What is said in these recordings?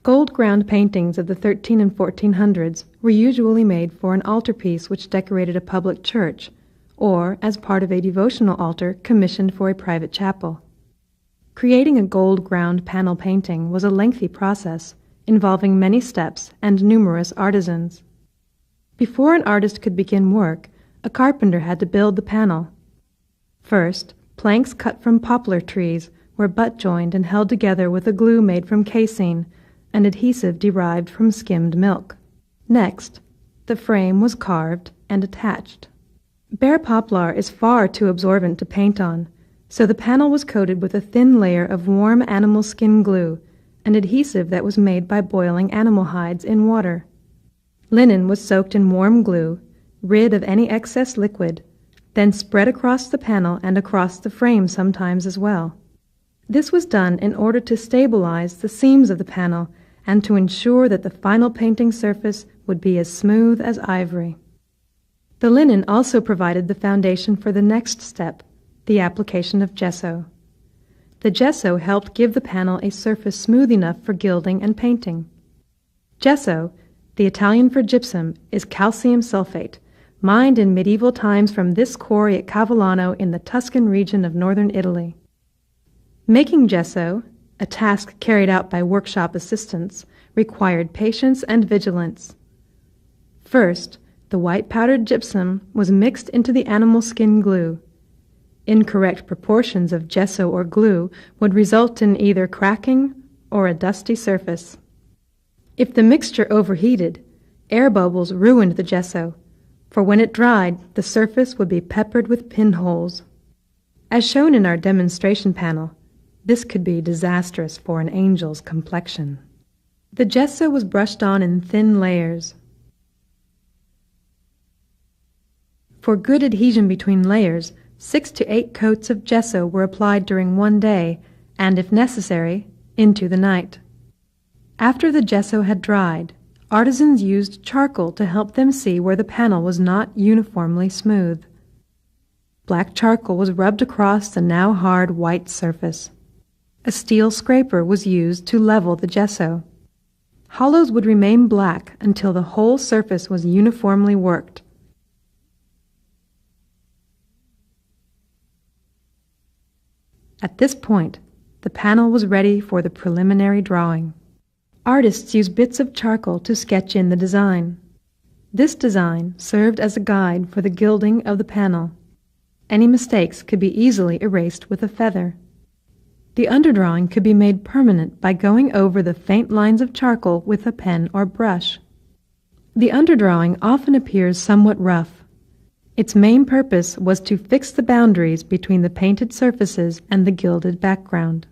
Gold-ground paintings of the 13 and 1400s were usually made for an altarpiece which decorated a public church, or as part of a devotional altar commissioned for a private chapel. Creating a gold-ground panel painting was a lengthy process, involving many steps and numerous artisans. Before an artist could begin work, a carpenter had to build the panel. First, planks cut from poplar trees were butt-joined and held together with a glue made from casein, an adhesive derived from skimmed milk. Next, the frame was carved and attached. Bare poplar is far too absorbent to paint on, so the panel was coated with a thin layer of warm animal skin glue, an adhesive that was made by boiling animal hides in water. Linen was soaked in warm glue, rid of any excess liquid, then spread across the panel and across the frame sometimes as well. This was done in order to stabilize the seams of the panel and to ensure that the final painting surface would be as smooth as ivory. The linen also provided the foundation for the next step, the application of gesso. The gesso helped give the panel a surface smooth enough for gilding and painting. Gesso, the Italian for gypsum, is calcium sulfate, mined in medieval times from this quarry at Cavallano in the Tuscan region of northern Italy. Making gesso, a task carried out by workshop assistants, required patience and vigilance. First, the white powdered gypsum was mixed into the animal skin glue. Incorrect proportions of gesso or glue would result in either cracking or a dusty surface. If the mixture overheated, air bubbles ruined the gesso, for when it dried, the surface would be peppered with pinholes. As shown in our demonstration panel, this could be disastrous for an angel's complexion. The gesso was brushed on in thin layers. For good adhesion between layers, 6 to 8 coats of gesso were applied during one day, and if necessary, into the night. After the gesso had dried, artisans used charcoal to help them see where the panel was not uniformly smooth. Black charcoal was rubbed across the now hard white surface. A steel scraper was used to level the gesso. Hollows would remain black until the whole surface was uniformly worked. At this point, the panel was ready for the preliminary drawing. Artists used bits of charcoal to sketch in the design. This design served as a guide for the gilding of the panel. Any mistakes could be easily erased with a feather. The underdrawing could be made permanent by going over the faint lines of charcoal with a pen or brush. The underdrawing often appears somewhat rough. Its main purpose was to fix the boundaries between the painted surfaces and the gilded background.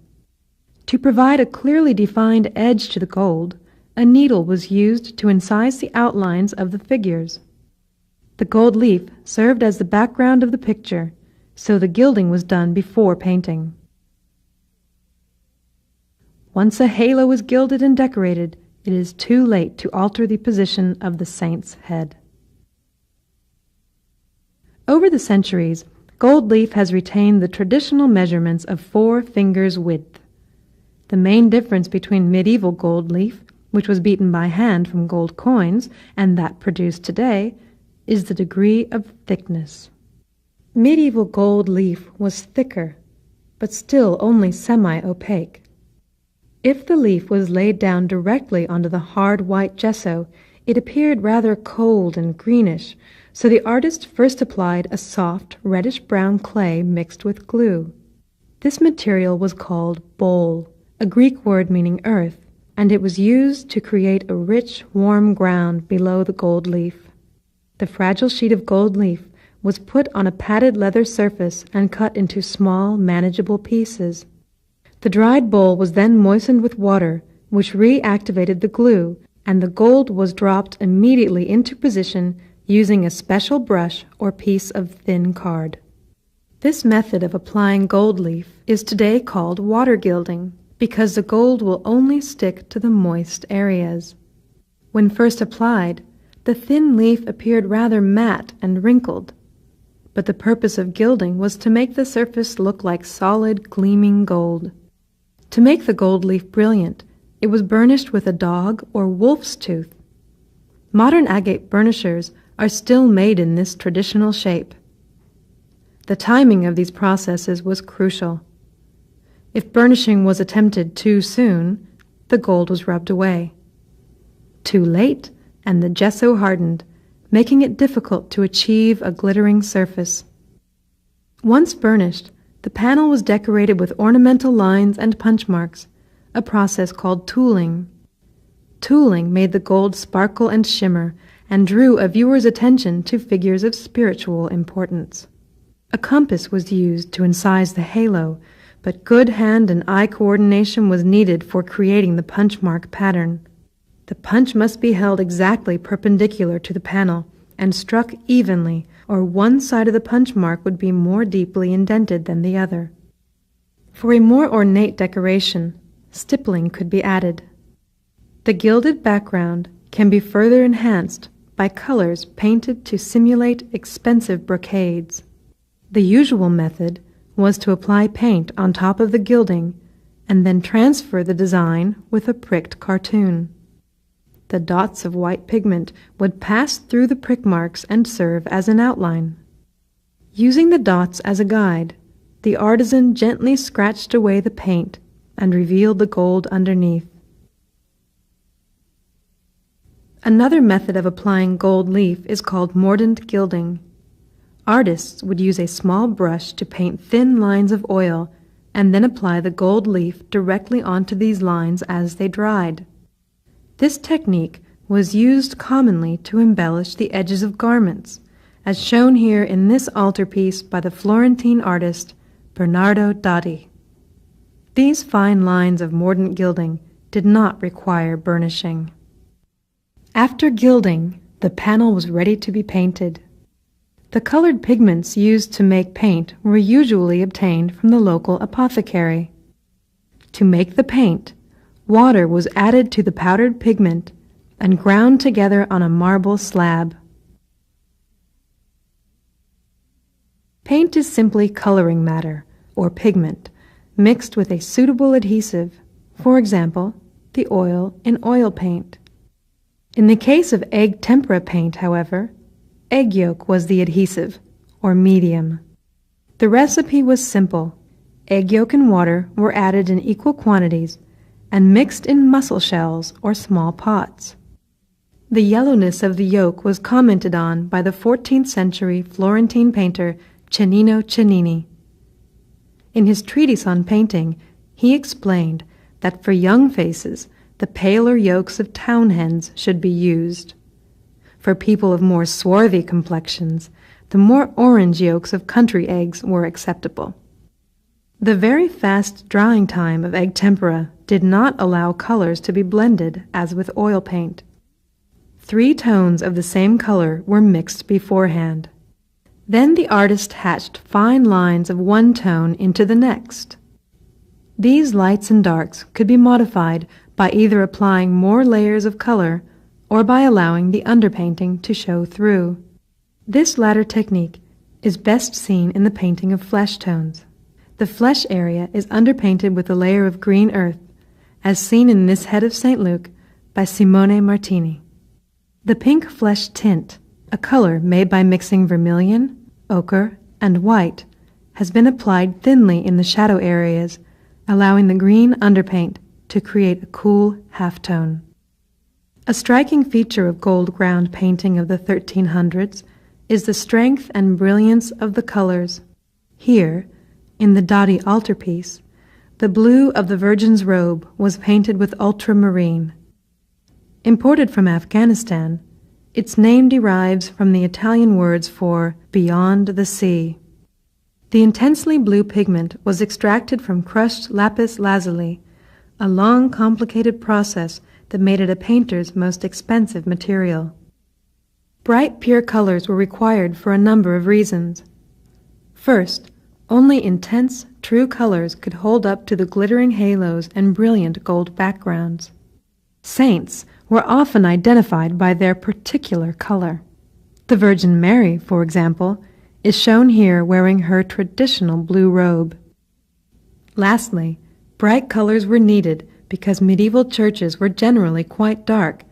To provide a clearly defined edge to the gold, a needle was used to incise the outlines of the figures. The gold leaf served as the background of the picture, so the gilding was done before painting. Once a halo is gilded and decorated, it is too late to alter the position of the saint's head. Over the centuries, gold leaf has retained the traditional measurements of 4 fingers width. The main difference between medieval gold leaf, which was beaten by hand from gold coins, and that produced today, is the degree of thickness. Medieval gold leaf was thicker, but still only semi-opaque. If the leaf was laid down directly onto the hard white gesso, it appeared rather cold and greenish, so the artist first applied a soft reddish-brown clay mixed with glue. This material was called bole, a Greek word meaning earth, and it was used to create a rich, warm ground below the gold leaf. The fragile sheet of gold leaf was put on a padded leather surface and cut into small, manageable pieces. The dried bole was then moistened with water, which reactivated the glue, and the gold was dropped immediately into position using a special brush or piece of thin card. This method of applying gold leaf is today called water gilding, because the gold will only stick to the moist areas. When first applied, the thin leaf appeared rather matte and wrinkled, but the purpose of gilding was to make the surface look like solid, gleaming gold. To make the gold leaf brilliant, it was burnished with a dog or wolf's tooth. Modern agate burnishers are still made in this traditional shape. The timing of these processes was crucial. If burnishing was attempted too soon, the gold was rubbed away. Too late, and the gesso hardened, making it difficult to achieve a glittering surface. Once burnished, the panel was decorated with ornamental lines and punch marks, a process called tooling. Tooling made the gold sparkle and shimmer and drew a viewer's attention to figures of spiritual importance. A compass was used to incise the halo, but good hand and eye coordination was needed for creating the punch mark pattern. The punch must be held exactly perpendicular to the panel and struck evenly, or one side of the punch mark would be more deeply indented than the other. For a more ornate decoration, stippling could be added. The gilded background can be further enhanced by colors painted to simulate expensive brocades. The usual method was to apply paint on top of the gilding and then transfer the design with a pricked cartoon. The dots of white pigment would pass through the prick marks and serve as an outline. Using the dots as a guide, the artisan gently scratched away the paint and revealed the gold underneath. Another method of applying gold leaf is called mordant gilding. Artists would use a small brush to paint thin lines of oil and then apply the gold leaf directly onto these lines as they dried. This technique was used commonly to embellish the edges of garments, as shown here in this altarpiece by the Florentine artist Bernardo Daddi. These fine lines of mordant gilding did not require burnishing. After gilding, the panel was ready to be painted. The colored pigments used to make paint were usually obtained from the local apothecary. To make the paint, water was added to the powdered pigment and ground together on a marble slab. Paint is simply coloring matter, or pigment, mixed with a suitable adhesive, for example, the oil in oil paint. In the case of egg tempera paint, however, egg yolk was the adhesive, or medium. The recipe was simple. Egg yolk and water were added in equal quantities and mixed in mussel shells or small pots. The yellowness of the yolk was commented on by the 14th century Florentine painter Cennino Cennini. In his treatise on painting, he explained that for young faces, the paler yolks of town hens should be used. For people of more swarthy complexions, the more orange yolks of country eggs were acceptable. The very fast drying time of egg tempera did not allow colors to be blended as with oil paint. 3 tones of the same color were mixed beforehand. Then the artist hatched fine lines of one tone into the next. These lights and darks could be modified by either applying more layers of color or by allowing the underpainting to show through. This latter technique is best seen in the painting of flesh tones. The flesh area is underpainted with a layer of green earth, as seen in this head of St. Luke by Simone Martini. The pink flesh tint, a color made by mixing vermilion, ochre, and white, has been applied thinly in the shadow areas, allowing the green underpaint to create a cool halftone. A striking feature of gold ground painting of the 1300s is the strength and brilliance of the colors. Here, in the Daddi altarpiece, the blue of the Virgin's robe was painted with ultramarine. Imported from Afghanistan, its name derives from the Italian words for beyond the sea. The intensely blue pigment was extracted from crushed lapis lazuli, a long, complicated process that made it a painter's most expensive material. Bright, pure colors were required for a number of reasons. First, only intense, true colors could hold up to the glittering halos and brilliant gold backgrounds. Saints were often identified by their particular color. The Virgin Mary, for example, is shown here wearing her traditional blue robe. Lastly, bright colors were needed because medieval churches were generally quite dark,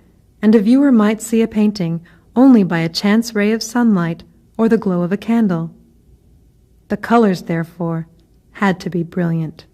and a viewer might see a painting only by a chance ray of sunlight or the glow of a candle. The colors, therefore, had to be brilliant.